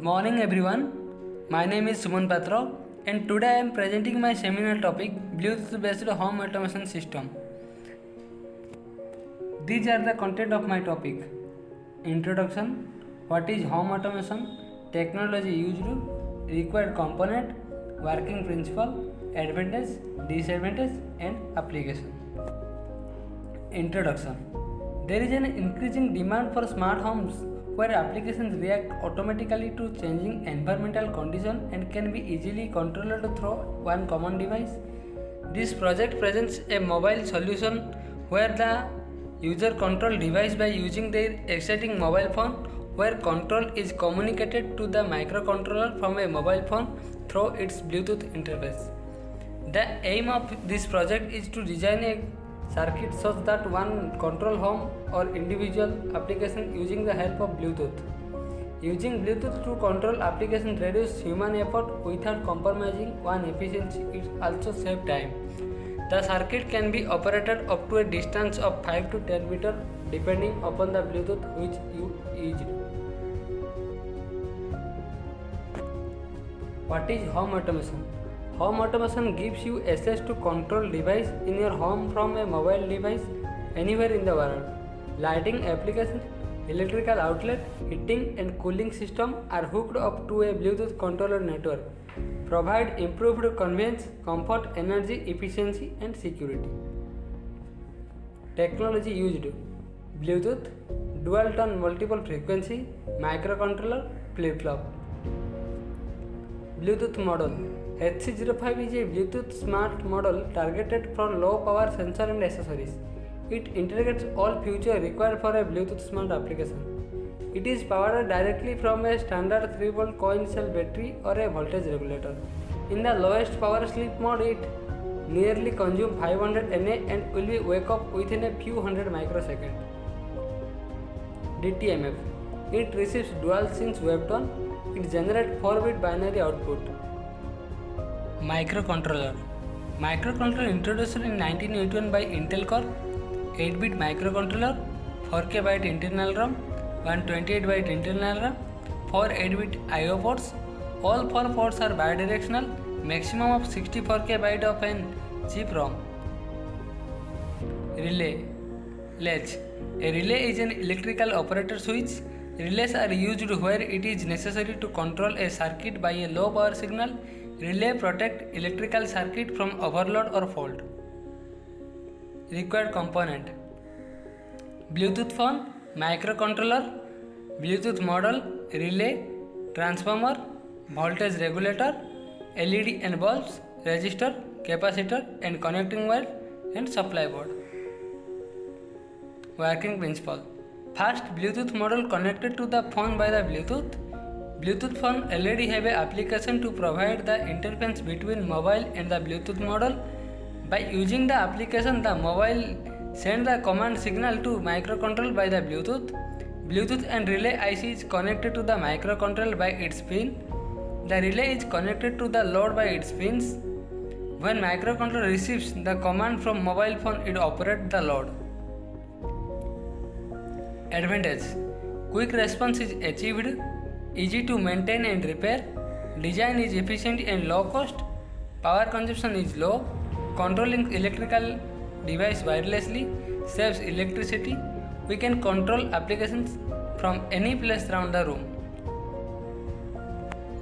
morning everyone. My name is Suman Patra and today I am presenting my seminar topic Bluetooth based home automation system. These are the content of my topic. Introduction, what is home automation, technology used, required component, working principle, advantage, disadvantage and application. Introduction. There is an increasing demand for smart homes where applications react automatically to changing environmental conditions and can be easily controlled through one common device. This project presents a mobile solution where the user control device by using their existing mobile phone, where control is communicated to the microcontroller from a mobile phone through its Bluetooth interface. The aim of this project is to design a circuit such that one control home or individual application using the help of Bluetooth. Using Bluetooth to control applications reduce human effort without compromising one efficiency. It also saves time. The circuit can be operated up to a distance of 5 to 10 meters depending upon the Bluetooth which you used. What is home automation? Home automation gives you access to control device in your home from a mobile device anywhere in the world. Lighting applications, electrical outlet, heating and cooling system are hooked up to a Bluetooth controller network. Provide improved convenience, comfort, energy efficiency and security. Technology used: Bluetooth, dual tone multiple frequency, microcontroller, flip-flop. Bluetooth model. HC05 is a Bluetooth smart model targeted for low power sensor and accessories. It integrates all features required for a Bluetooth smart application. It is powered directly from a standard 3V coin cell battery or a voltage regulator. In the lowest power sleep mode, it nearly consumes 500 Na and will be wake up within a few hundred microseconds. DTMF. It receives dual sync wavetone. It generates 4-bit binary output. Microcontroller. Microcontroller introduced in 1981 by Intel Core. 8-bit microcontroller, 4K byte internal RAM, 128-byte internal RAM, 4 8-bit I/O ports. All 4 ports are bidirectional. Maximum of 64K byte of an chip ROM. Relay. Latch. A relay is an electrical operator switch. Relays are used where it is necessary to control a circuit by a low power signal. Relay protect electrical circuit from overload or fault. Required component: Bluetooth phone, microcontroller, Bluetooth model, relay, transformer, voltage regulator, LED and bulbs, resistor, capacitor and connecting wire and supply board. Working principle: First, Bluetooth model connected to the phone by the Bluetooth. Bluetooth phone already have an application to provide the interface between mobile and the Bluetooth model. By using the application, the mobile send the command signal to microcontroller by the Bluetooth. Bluetooth and relay IC is connected to the microcontroller by its pin. The relay is connected to the load by its pins. When microcontroller receives the command from mobile phone, it operates the load. Advantage: Quick response is achieved. Easy to maintain and repair. Design is efficient and low cost. Power consumption is low. Controlling electrical device wirelessly saves electricity. We can control applications from any place around the room.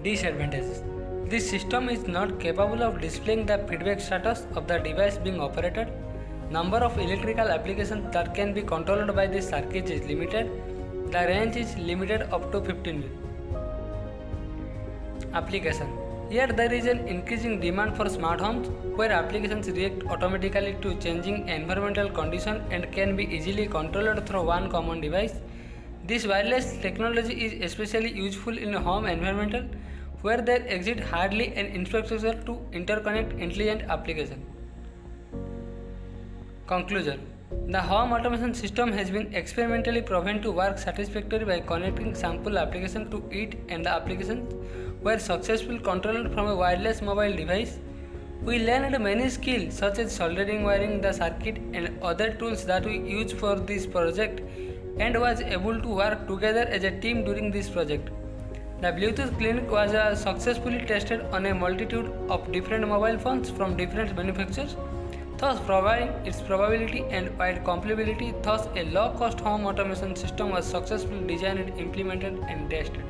Disadvantages: This system is not capable of displaying the feedback status of the device being operated. Number of electrical applications that can be controlled by this circuit is limited. The range is limited up to 15 feet. Application: Here there is an increasing demand for smart homes where applications react automatically to changing environmental conditions and can be easily controlled through one common device. This wireless technology is especially useful in a home environment where there exists hardly an infrastructure to interconnect intelligent applications. Conclusion: The home automation system has been experimentally proven to work satisfactorily by connecting sample applications to it, and the applications were successfully controlled from a wireless mobile device. We learned many skills such as soldering, wiring the circuit and other tools that we used for this project and was able to work together as a team during this project. The Bluetooth Clinic was successfully tested on a multitude of different mobile phones from different manufacturers, thus providing its probability and wide compatibility. Thus, a low-cost home automation system was successfully designed, implemented, and tested.